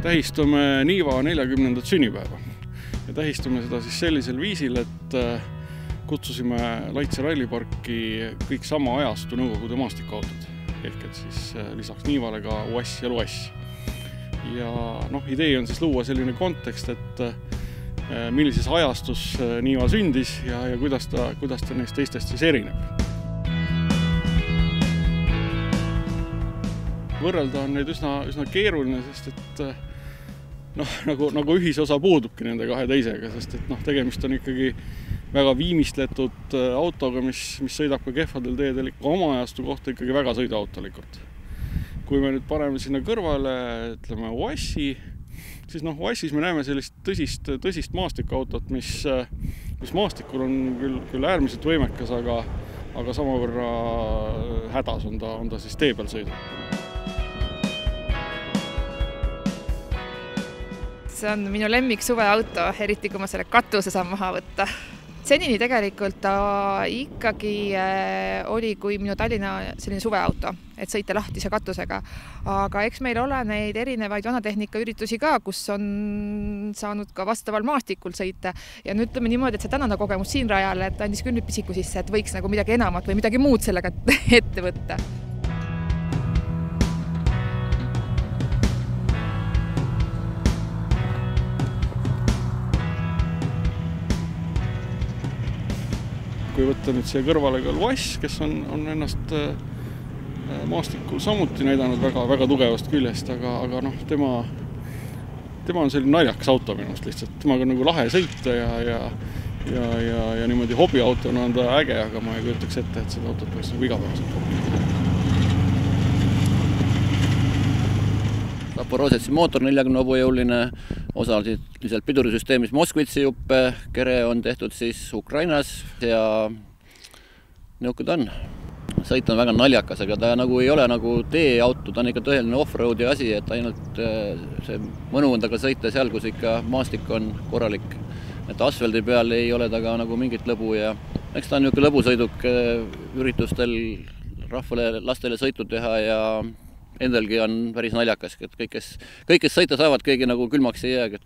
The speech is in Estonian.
tähistame Niiva 40. sünnipäeva ja tähistame seda siis sellisel viisil, et kutsusime Laitse ralliparki kõik sama ajastu Nõukogude maastikuautod ehk et siis lisaks Niivale ka Uass ja Luass. Ja idee on siis luua selline kontekst, et millises ajastus Niiva sündis ja kuidas ta neist teistest siis erineb. Võrrelda on neid üsna keeruline, sest et nagu ühisosa puudubki nende kahe teisega, sest et tegemist on ikkagi väga viimistletud autoga, mis sõidab ka kehvadel teedel ikka oma ajastu kohta ikkagi väga sõiduautolikult. Kui me nüüd paneme sinna kõrvale, ütleme, Uassi, siis Uassis me näeme sellist tõsist maastikuautot, mis maastikul on küll äärmiselt võimekas, aga samavõrra hädas on ta siis tee peal sõidab. See on minu lemmik suveauto, eriti kui ma selle katuse saan maha võtta. Senini tegelikult ta ikkagi oli kui minu Tallinna selline suveauto, et sõita lahtise katusega. Aga eks meil ole neid erinevaid vanatehnika üritusi ka, kus on saanud ka vastaval maastikul sõita. Ja nüüd ütleme niimoodi, et see tänane kogemus siin rajal, et andis küll nüüd pisiku sisse, et võiks nagu midagi enamat või midagi muud sellega ette võtta. Kui võtta nüüd siia kõrvale ka Luass, kes on ennast maastikul samuti näidanud väga tugevast küljest, aga tema on selline naljakas auto minust lihtsalt. Temaga on nagu lahe sõita ja niimoodi hobiautona on ta äge, aga ma ei kujutaks ette, et seda autot peaks nagu igapäevaselt. Zaporožetsi mootor 40 hobujõuline, osaliselt pidurisüsteemis Moskvitsi juppe, kere on tehtud siis Ukrainas ja niisugune on. Sõit on väga naljakas, aga ta nagu ei ole nagu teeauto, ta on ikka tõeline off-roadi asi, et ainult see mõnu on taga sõita seal, kus ikka maastik on korralik. Et asfaldi peal ei ole taga nagu mingit lõbu ja eks ta on niisugune lõbusõiduk üritustel rahvale, lastele sõitu teha ja endalgi on päris naljakas, et kõik, kes sõita saavad, keegi nagu külmaks ei jää.